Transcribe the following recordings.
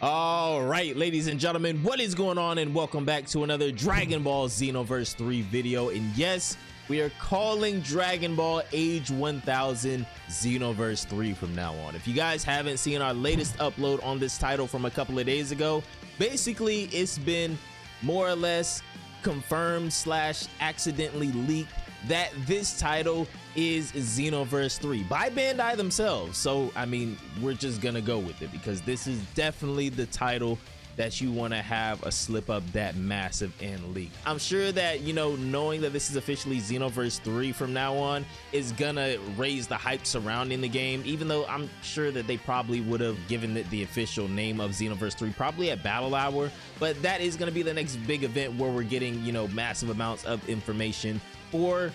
All right, ladies and gentlemen, what is going on, and welcome back to another Dragon Ball Xenoverse 3 video. And yes, we are calling Dragon Ball Age 1000 Xenoverse 3 from now on. If you guys haven't seen our latest upload on this title from a couple of days ago, basically it's been more or less confirmed slash accidentally leaked that this title is Xenoverse 3 by Bandai themselves. So I mean, we're just gonna go with it because this is definitely the title that you want to have a slip up that massive and leak. I'm sure that, you know, knowing that this is officially Xenoverse 3 from now on is gonna raise the hype surrounding the game, even though I'm sure that they probably would have given it the official name of Xenoverse 3 probably at Battle Hour. But that is gonna be the next big event where we're getting, you know, massive amounts of information for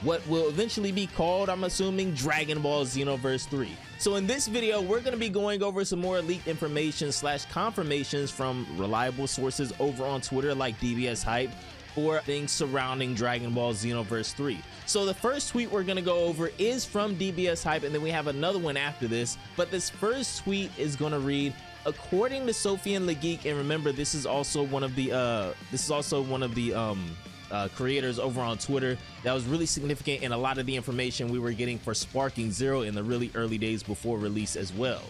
what will eventually be called, I'm assuming, Dragon Ball Xenoverse 3. So in this video, we're going to be going over some more leaked information slash confirmations from reliable sources over on Twitter like DBS Hype for things surrounding Dragon Ball Xenoverse 3. So the first tweet we're going to go over is from DBS Hype, and then we have another one after this. But this first tweet is going to read, according to Sophie and Legeek, and remember, this is also one of the creators over on Twitter that was really significant in a lot of the information we were getting for Sparking Zero in the really early days before release as well.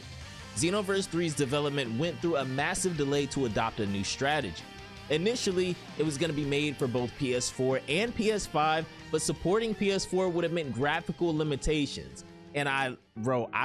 Xenoverse 3's development went through a massive delay to adopt a new strategy. Initially, it was going to be made for both PS4 and PS5, but supporting PS4 would have meant graphical limitations. And I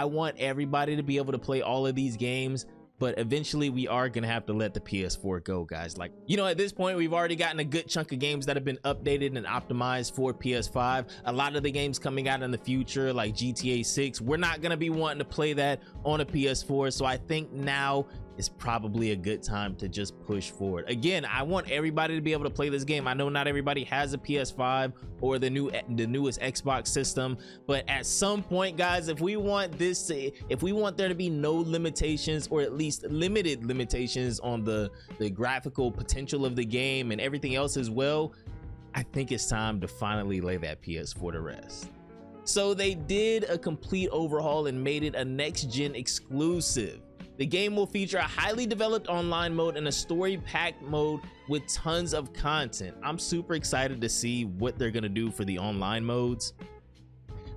want everybody to be able to play all of these games, but eventually we are gonna have to let the PS4 go, guys. Like, you know, at this point we've already gotten a good chunk of games that have been updated and optimized for PS5. A lot of the games coming out in the future, like GTA 6, we're not gonna be wanting to play that on a PS4. So I think now is probably a good time to just push forward. Again, I want everybody to be able to play this game. I know not everybody has a PS5 or the newest Xbox system, but at some point, guys, if we want there to be no limitations, or at least limited limitations on the graphical potential of the game and everything else as well, I think it's time to finally lay that PS4 to rest. So they did a complete overhaul and made it a next-gen exclusive. The game will feature a highly developed online mode and a story-packed mode with tons of content. I'm super excited to see what they're gonna do for the online modes.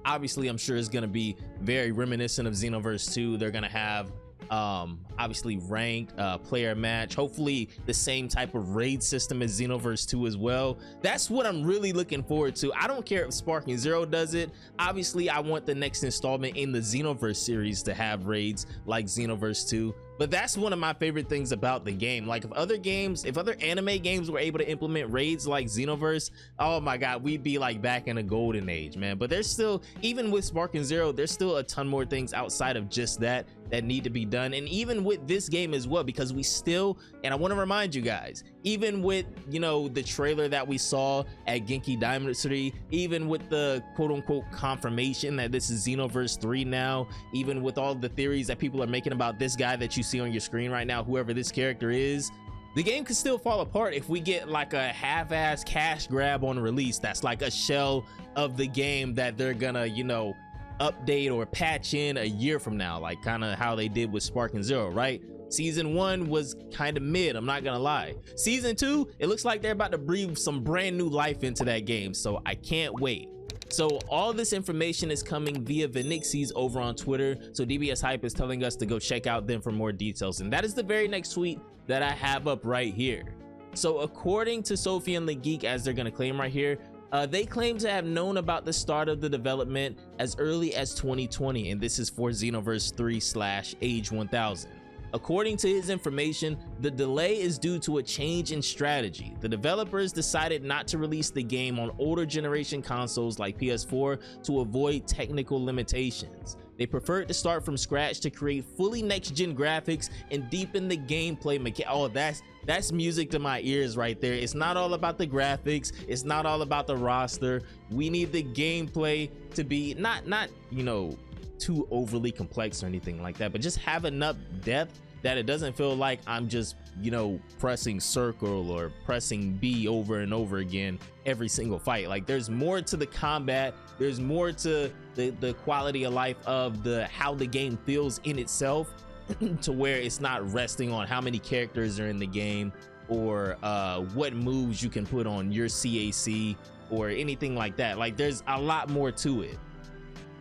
Obviously, I'm sure it's gonna be very reminiscent of Xenoverse 2. They're gonna have obviously ranked player match, hopefully the same type of raid system as Xenoverse 2 as well. That's what I'm really looking forward to. I don't care if Sparking Zero does it. Obviously, I want the next installment in the Xenoverse series to have raids like Xenoverse 2. But that's one of my favorite things about the game. Like, if other anime games were able to implement raids like Xenoverse, oh my god, we'd be like back in a golden age, man. But there's still, even with Sparking Zero, there's still a ton more things outside of just that need to be done. And even with this game as well, because we still, and I want to remind you guys, even with, you know, the trailer that we saw at Genki Dynasty, even with the quote-unquote confirmation that this is Xenoverse 3 now, even with all the theories that people are making about this guy that you see on your screen right now, whoever this character is, the game could still fall apart if we get like a half-ass cash grab on release that's like a shell of the game that they're gonna, you know, update or patch in a year from now, like kind of how they did with Sparking Zero, right? Season 1 was kind of mid, I'm not gonna lie. Season 2, it looks like they're about to breathe some brand new life into that game, so I can't wait. So all this information is coming via Vinixies over on Twitter, so DBS Hype is telling us to go check out them for more details, and that is the very next tweet that I have up right here. So according to Sophie and Legeek, as they're gonna claim right here, they claim to have known about the start of the development as early as 2020, and this is for Xenoverse 3/Age 1000. According to his information, the delay is due to a change in strategy. The developers decided not to release the game on older generation consoles like PS4 to avoid technical limitations. They preferred to start from scratch to create fully next-gen graphics and deepen the gameplay mechanics. Oh, that's music to my ears right there. It's not all about the graphics. It's not all about the roster. We need the gameplay to be not you know, too overly complex or anything like that, but just have enough depth that it doesn't feel like I'm just, you know, pressing circle or pressing B over and over again every single fight. Like, there's more to the combat, there's more to the quality of life of how the game feels in itself to where it's not resting on how many characters are in the game or what moves you can put on your CAC or anything like that. Like, there's a lot more to it.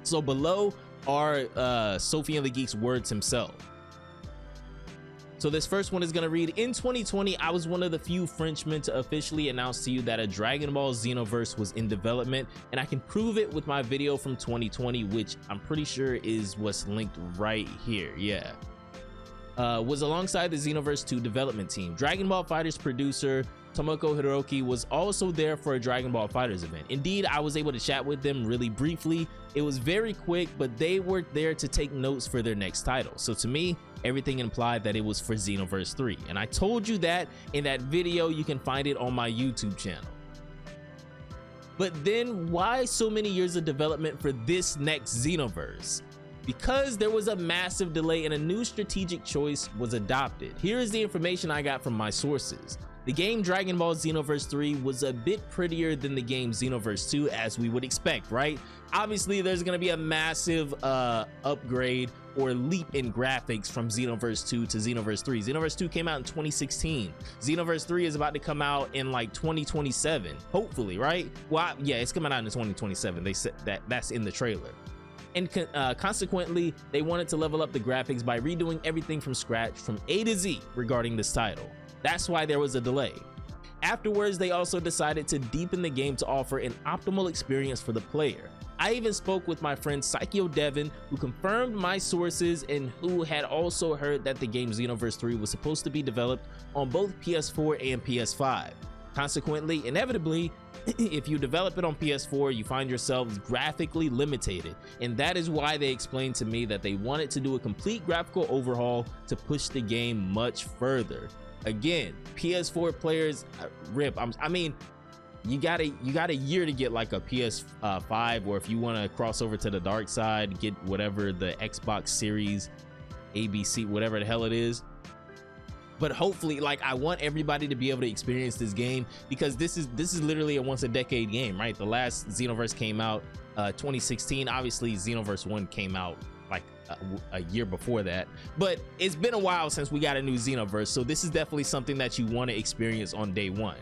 So below are Sophie and the Geek's words himself. So this first one is going to read, in 2020, I was one of the few Frenchmen to officially announce to you that a Dragon Ball Xenoverse was in development, and I can prove it with my video from 2020, which I'm pretty sure is what's linked right here. Yeah. Was alongside the Xenoverse 2 development team. Dragon Ball FighterZ producer Tomoko Hiroki was also there for a Dragon Ball FighterZ event. Indeed, I was able to chat with them really briefly. It was very quick, but they were there to take notes for their next title. So to me, everything implied that it was for Xenoverse 3. And I told you that in that video. You can find it on my YouTube channel. But then why so many years of development for this next Xenoverse? Because there was a massive delay and a new strategic choice was adopted. Here is the information I got from my sources. The game Dragon Ball Xenoverse 3 was a bit prettier than the game Xenoverse 2, as we would expect, right? Obviously, there's going to be a massive upgrade or leap in graphics from Xenoverse 2 to Xenoverse 3. Xenoverse 2 came out in 2016. Xenoverse 3 is about to come out in like 2027, hopefully, right? Well, yeah, it's coming out in 2027. They said that's in the trailer. And consequently, they wanted to level up the graphics by redoing everything from scratch from A to Z regarding this title. That's why there was a delay. Afterwards, they also decided to deepen the game to offer an optimal experience for the player. I even spoke with my friend Psycho Devin, who confirmed my sources and who had also heard that the game Xenoverse 3 was supposed to be developed on both PS4 and PS5. Consequently, inevitably, if you develop it on PS4, you find yourselves graphically limited, and that is why they explained to me that they wanted to do a complete graphical overhaul to push the game much further. Again, PS4 players, I mean, you got a year to get like a PS5, or if you want to cross over to the dark side, get whatever the Xbox Series ABC, whatever the hell it is. But hopefully, like, I want everybody to be able to experience this game, because this is literally a once a decade game, right? The last Xenoverse came out 2016. Obviously, Xenoverse 1 came out like a year before that, but it's been a while since we got a new Xenoverse, so this is definitely something that you want to experience on day one.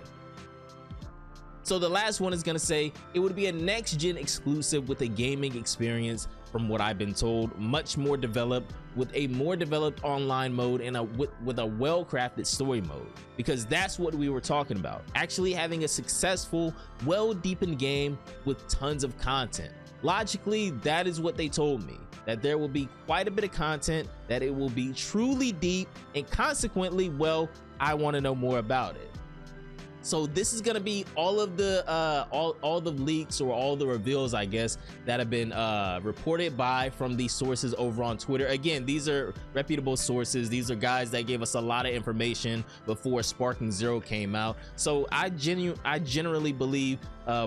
So the last one is going to say it would be a next gen exclusive with a gaming experience, from what I've been told, much more developed, with a more developed online mode and with a well-crafted story mode, because that's what we were talking about, actually having a successful, well-deepened game with tons of content. Logically, that is what they told me, that there will be quite a bit of content, that it will be truly deep, and consequently, well, I want to know more about it. So this is going to be all of the all the leaks, or all the reveals, I guess, that have been reported from these sources over on Twitter. Again, these are reputable sources. These are guys that gave us a lot of information before Sparking Zero came out. So I generally believe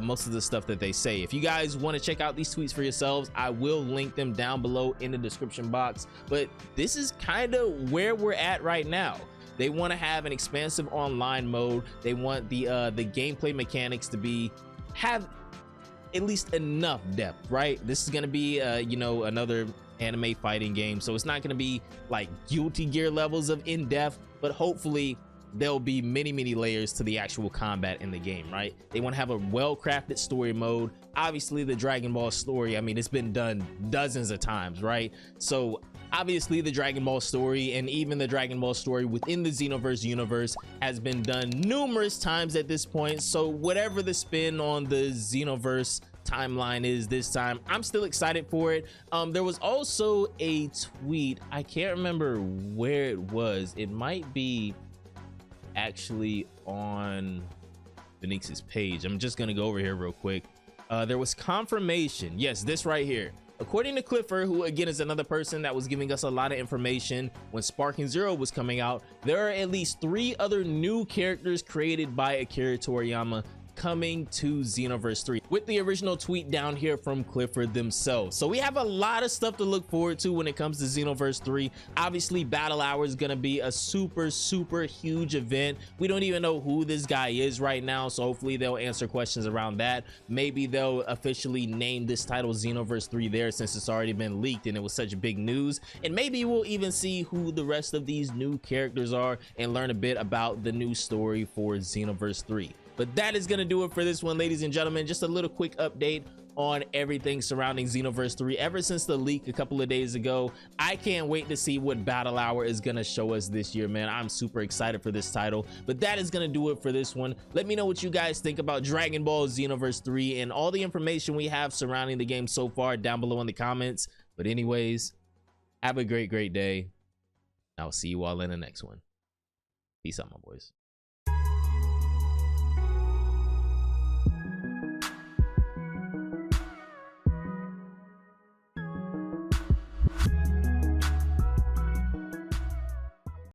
most of the stuff that they say. If you guys want to check out these tweets for yourselves, I will link them down below in the description box. But this is kind of where we're at right now. They want to have an expansive online mode. They want the gameplay mechanics to have at least enough depth, right? This is going to be you know, another anime fighting game, so it's not going to be like Guilty Gear levels of in-depth, but hopefully there'll be many layers to the actual combat in the game, right? They want to have a well-crafted story mode. Obviously, the Dragon Ball story, I mean, it's been done dozens of times, right? So obviously the Dragon Ball story, and even the Dragon Ball story within the Xenoverse universe, has been done numerous times at this point. So whatever the spin on the Xenoverse timeline is this time, I'm still excited for it. There was also a tweet, I can't remember where it was. It might be actually on Phoenix's page. I'm just gonna go over here real quick. There was confirmation, yes, this right here. According to Clifford, who again is another person that was giving us a lot of information when Sparking Zero was coming out, there are at least 3 other new characters created by Akira Toriyama coming to Xenoverse 3 with the original tweet down here from Clifford themselves. So we have a lot of stuff to look forward to when it comes to Xenoverse 3. Obviously, Battle Hour is going to be a super huge event. We don't even know who this guy is right now, so hopefully they'll answer questions around that. Maybe they'll officially name this title Xenoverse 3 there, since it's already been leaked and it was such big news. And maybe we'll even see who the rest of these new characters are and learn a bit about the new story for Xenoverse 3. But that is going to do it for this one, ladies and gentlemen. Just a little quick update on everything surrounding Xenoverse 3 ever since the leak a couple of days ago. I can't wait to see what Battle Hour is going to show us this year, man. I'm super excited for this title. But that is going to do it for this one. Let me know what you guys think about Dragon Ball Xenoverse 3 and all the information we have surrounding the game so far down below in the comments. But anyways, have a great day. I'll see you all in the next one. Peace out, my boys.